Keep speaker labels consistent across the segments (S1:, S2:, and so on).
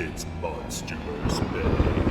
S1: It's MonsterVerse, baby.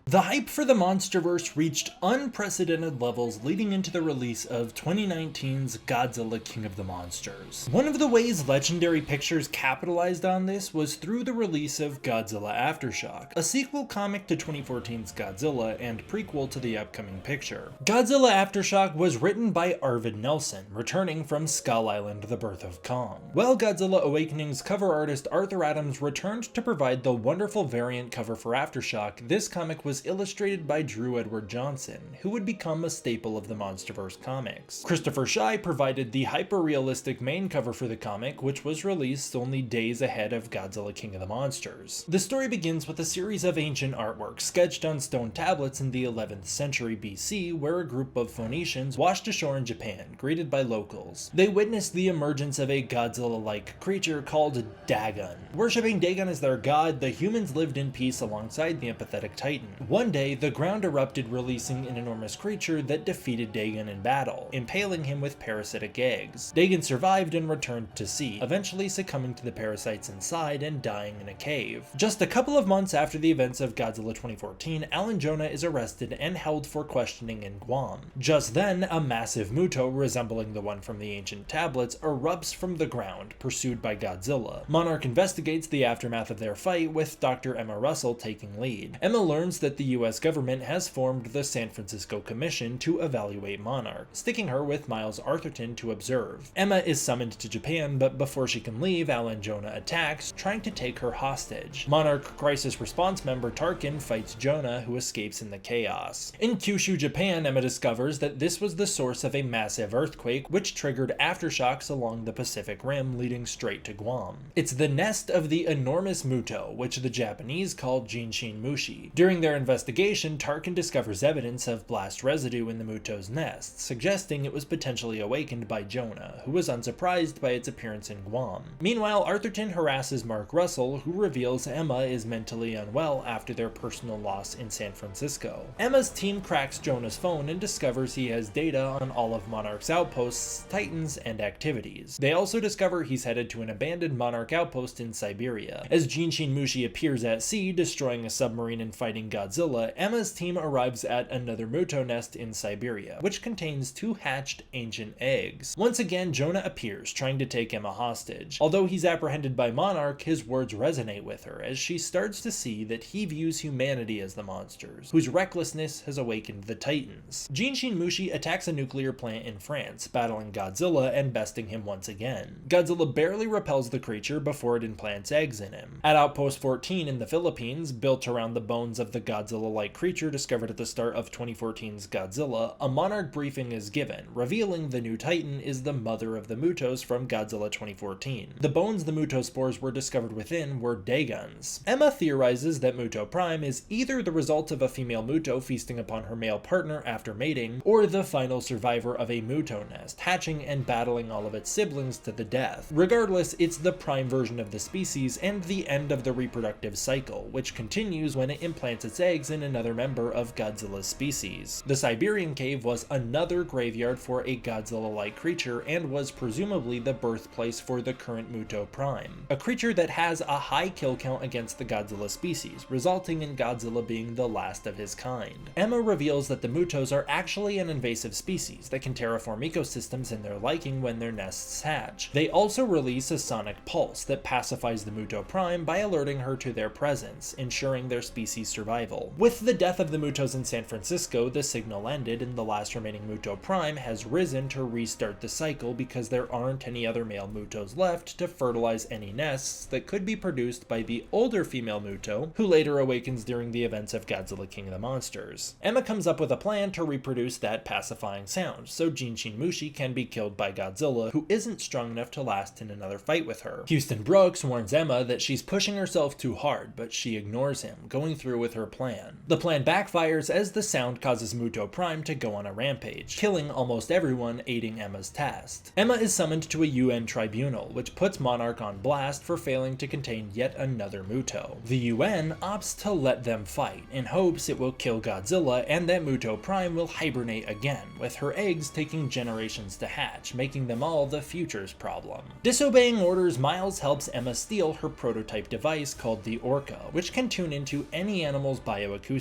S2: The hype for the MonsterVerse reached unprecedented levels leading into the release of 2019's Godzilla King of the Monsters. One of the ways Legendary Pictures capitalized on this was through the release of Godzilla Aftershock, a sequel comic to 2014's Godzilla and prequel to the upcoming picture. Godzilla Aftershock was written by Arvid Nelson, returning from Skull Island: The Birth of Kong, while Godzilla Awakening's cover artist Arthur Adams returned to provide the wonderful variant cover for Aftershock. This comic was illustrated by Drew Edward Johnson, who would become a staple of the MonsterVerse comics. Christopher Schei provided the hyper-realistic main cover for the comic, which was released only days ahead of Godzilla King of the Monsters. The story begins with a series of ancient artwork sketched on stone tablets in the 11th century BC, where a group of Phoenicians washed ashore in Japan, greeted by locals. They witnessed the emergence of a Godzilla-like creature called Dagon. Worshipping Dagon as their god, the humans lived in peace alongside the empathetic Titan. One day, the ground erupted, releasing an enormous creature that defeated Dagon in battle, impaling him with parasitic eggs. Dagon survived and returned to sea, eventually succumbing to the parasites inside and dying in a cave. Just a couple of months after the events of Godzilla 2014, Alan Jonah is arrested and held for questioning in Guam. Just then, a massive MUTO, resembling the one from the ancient tablets, erupts from the ground, pursued by Godzilla. Monarch investigates the aftermath of their fight, with Dr. Emma Russell taking lead. Emma learns that the US government has formed the San Francisco Commission to evaluate Monarch, sticking her with Miles Arthurton to observe. Emma is summoned to Japan, but before she can leave, Alan Jonah attacks, trying to take her hostage. Monarch Crisis Response member Tarkin fights Jonah, who escapes in the chaos. In Kyushu, Japan, Emma discovers that this was the source of a massive earthquake, which triggered aftershocks along the Pacific Rim, leading straight to Guam. It's the nest of the enormous MUTO, which the Japanese called Jinshin Mushi. During their investigation, Tarkin discovers evidence of blast residue in the MUTO's nest, suggesting it was potentially awakened by Jonah, who was unsurprised by its appearance in Guam. Meanwhile, Arthurton harasses Mark Russell, who reveals Emma is mentally unwell after their personal loss in San Francisco. Emma's team cracks Jonah's phone and discovers he has data on all of Monarch's outposts, Titans, and activities. They also discover he's headed to an abandoned Monarch outpost in Siberia. As Jinshin Mushi appears at sea, destroying a submarine and fighting Godzilla, Emma's team arrives at another MUTO nest in Siberia, which contains 2 hatched ancient eggs. Once again, Jonah appears, trying to take Emma hostage. Although he's apprehended by Monarch, his words resonate with her, as she starts to see that he views humanity as the monsters, whose recklessness has awakened the Titans. Jinshin Mushi attacks a nuclear plant in France, battling Godzilla and besting him once again. Godzilla barely repels the creature before it implants eggs in him. At Outpost 14 in the Philippines, built around the bones of the Godzilla-like creature discovered at the start of 2014's Godzilla, a Monarch briefing is given, revealing the new Titan is the mother of the MUTOs from Godzilla 2014. The bones the MUTO spores were discovered within were Dagon's. Emma theorizes that MUTO Prime is either the result of a female MUTO feasting upon her male partner after mating, or the final survivor of a MUTO nest, hatching and battling all of its siblings to the death. Regardless, it's the prime version of the species and the end of the reproductive cycle, which continues when it implants its eggs in another member of Godzilla's species. The Siberian cave was another graveyard for a Godzilla-like creature and was presumably the birthplace for the current MUTO Prime, a creature that has a high kill count against the Godzilla species, resulting in Godzilla being the last of his kind. Emma reveals that the MUTOs are actually an invasive species that can terraform ecosystems in their liking when their nests hatch. They also release a sonic pulse that pacifies the MUTO Prime by alerting her to their presence, ensuring their species' survival. With the death of the MUTOs in San Francisco, the signal ended and the last remaining MUTO Prime has risen to restart the cycle because there aren't any other male MUTOs left to fertilize any nests that could be produced by the older female MUTO, who later awakens during the events of Godzilla King of the Monsters. Emma comes up with a plan to reproduce that pacifying sound, so Jinshin Mushi can be killed by Godzilla, who isn't strong enough to last in another fight with her. Houston Brooks warns Emma that she's pushing herself too hard, but she ignores him, going through with her plan plan. The plan backfires as the sound causes MUTO Prime to go on a rampage, killing almost everyone aiding Emma's task. Emma is summoned to a UN tribunal, which puts Monarch on blast for failing to contain yet another MUTO. The UN opts to let them fight, in hopes it will kill Godzilla and that MUTO Prime will hibernate again, with her eggs taking generations to hatch, making them all the future's problem. Disobeying orders, Miles helps Emma steal her prototype device called the Orca, which can tune into any animal's bioacoustics.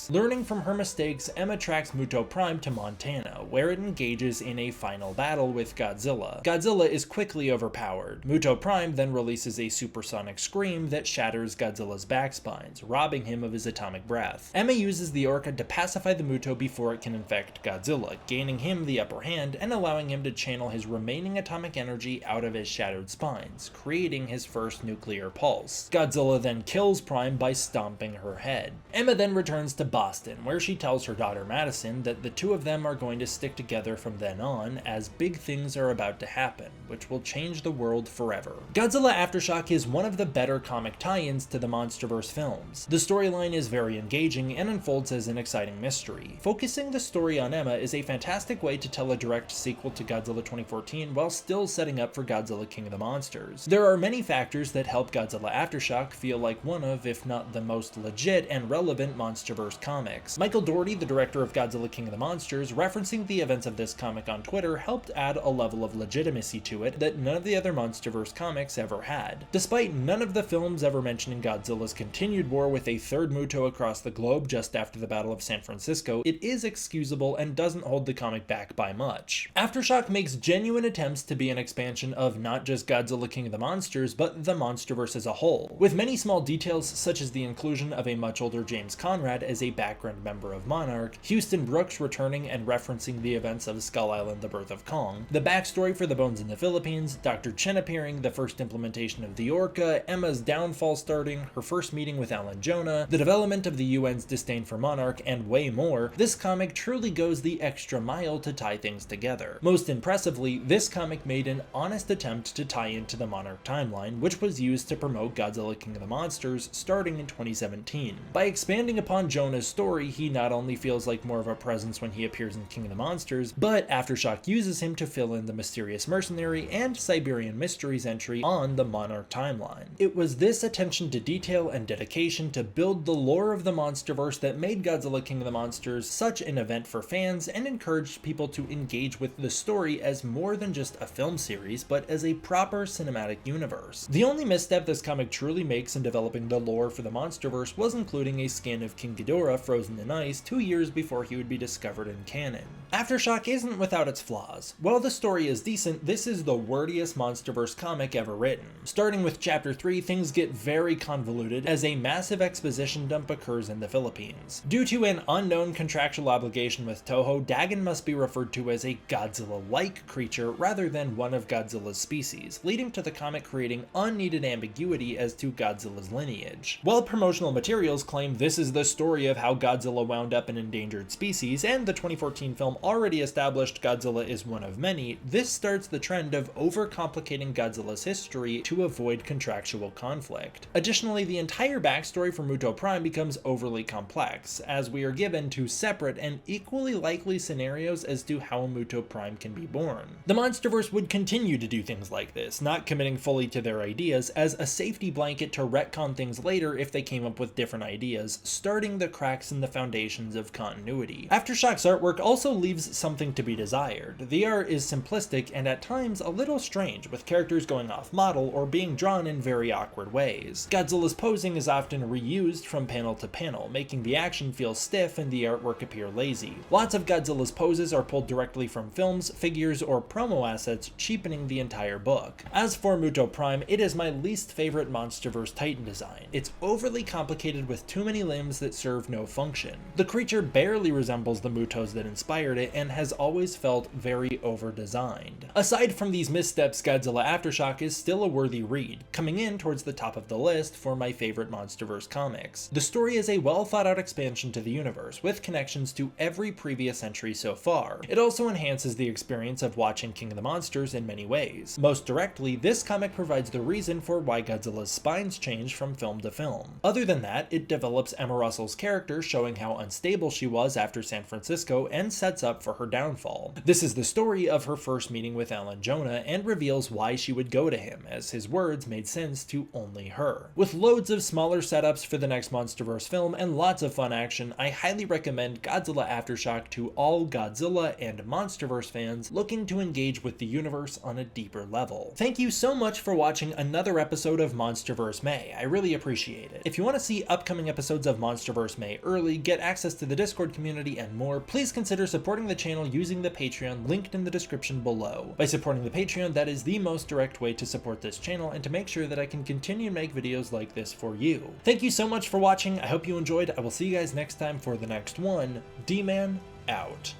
S2: Learning from her mistakes, Emma tracks MUTO Prime to Montana, where it engages in a final battle with Godzilla. Godzilla is quickly overpowered. MUTO Prime then releases a supersonic scream that shatters Godzilla's backspines, robbing him of his atomic breath. Emma uses the Orca to pacify the MUTO before it can infect Godzilla, gaining him the upper hand and allowing him to channel his remaining atomic energy out of his shattered spines, creating his first nuclear pulse. Godzilla then kills Prime by stomping her head. Emma then returns to Boston, where she tells her daughter Madison that the two of them are going to stick together from then on, as big things are about to happen, which will change the world forever. Godzilla Aftershock is one of the better comic tie-ins to the MonsterVerse films. The storyline is very engaging and unfolds as an exciting mystery. Focusing the story on Emma is a fantastic way to tell a direct sequel to Godzilla 2014 while still setting up for Godzilla King of the Monsters. There are many factors that help Godzilla Aftershock feel like one of, if not the most legit and relevant MonsterVerse comics. Michael Dougherty, the director of Godzilla King of the Monsters, referencing the events of this comic on Twitter, helped add a level of legitimacy to it that none of the other MonsterVerse comics ever had. Despite none of the films ever mentioning Godzilla's continued war with a third MUTO across the globe just after the Battle of San Francisco, it is excusable and doesn't hold the comic back by much. Aftershock makes genuine attempts to be an expansion of not just Godzilla King of the Monsters, but the MonsterVerse as a whole, with many small details such as the inclusion of a much older James Conrad as a background member of Monarch, Houston Brooks returning and referencing the events of Skull Island: The Birth of Kong, the backstory for the bones in the Philippines, Dr. Chen appearing, the first implementation of the Orca, Emma's downfall starting, her first meeting with Alan Jonah, the development of the UN's disdain for Monarch, and way more. This comic truly goes the extra mile to tie things together. Most impressively, this comic made an honest attempt to tie into the Monarch timeline, which was used to promote Godzilla King of the Monsters starting in 2017. By expanding upon Jonah's story, he not only feels like more of a presence when he appears in King of the Monsters, but Aftershock uses him to fill in the mysterious mercenary and Siberian Mysteries entry on the Monarch timeline. It was this attention to detail and dedication to build the lore of the MonsterVerse that made Godzilla King of the Monsters such an event for fans and encouraged people to engage with the story as more than just a film series, but as a proper cinematic universe. The only misstep this comic truly makes in developing the lore for the MonsterVerse was including a skin of King Ghidorah frozen in ice 2 years before he would be discovered in canon. Aftershock isn't without its flaws. While the story is decent, this is the wordiest MonsterVerse comic ever written. Starting with Chapter 3, things get very convoluted as a massive exposition dump occurs in the Philippines. Due to an unknown contractual obligation with Toho, Dagon must be referred to as a Godzilla-like creature rather than one of Godzilla's species, leading to the comic creating unneeded ambiguity as to Godzilla's lineage. While promotional materials claim this is the story of how Godzilla wound up an endangered species, and the 2014 film already established Godzilla is one of many, this starts the trend of overcomplicating Godzilla's history to avoid contractual conflict. Additionally, the entire backstory for MUTO Prime becomes overly complex, as we are given two separate and equally likely scenarios as to how MUTO Prime can be born. The MonsterVerse would continue to do things like this, not committing fully to their ideas, as a safety blanket to retcon things later if they came up with different ideas, starting the cracks in the foundations of continuity. Aftershock's artwork also leaves something to be desired. The art is simplistic and at times a little strange, with characters going off model or being drawn in very awkward ways. Godzilla's posing is often reused from panel to panel, making the action feel stiff and the artwork appear lazy. Lots of Godzilla's poses are pulled directly from films, figures, or promo assets, cheapening the entire book. As for MUTO Prime, it is my least favorite MonsterVerse Titan design. It's overly complicated with too many limbs that serve no function. The creature barely resembles the MUTOs that inspired it and has always felt very over-designed. Aside from these missteps, Godzilla Aftershock is still a worthy read, coming in towards the top of the list for my favorite MonsterVerse comics. The story is a well-thought-out expansion to the universe, with connections to every previous entry so far. It also enhances the experience of watching King of the Monsters in many ways. Most directly, this comic provides the reason for why Godzilla's spines change from film to film. Other than that, it develops Emma Russell's character, showing how unstable she was after San Francisco and sets up for her downfall. This is the story of her first meeting with Alan Jonah and reveals why she would go to him, as his words made sense to only her. With loads of smaller setups for the next MonsterVerse film and lots of fun action, I highly recommend Godzilla Aftershock to all Godzilla and MonsterVerse fans looking to engage with the universe on a deeper level. Thank you so much for watching another episode of MonsterVerse May. I really appreciate it. If you want to see upcoming episodes of MonsterVerse May early, get access to the Discord community and more, please consider supporting the channel using the Patreon linked in the description below. By supporting the Patreon, that is the most direct way to support this channel and to make sure that I can continue to make videos like this for you. Thank you so much for watching. I hope you enjoyed. I will see you guys next time for the next one. D-Man out.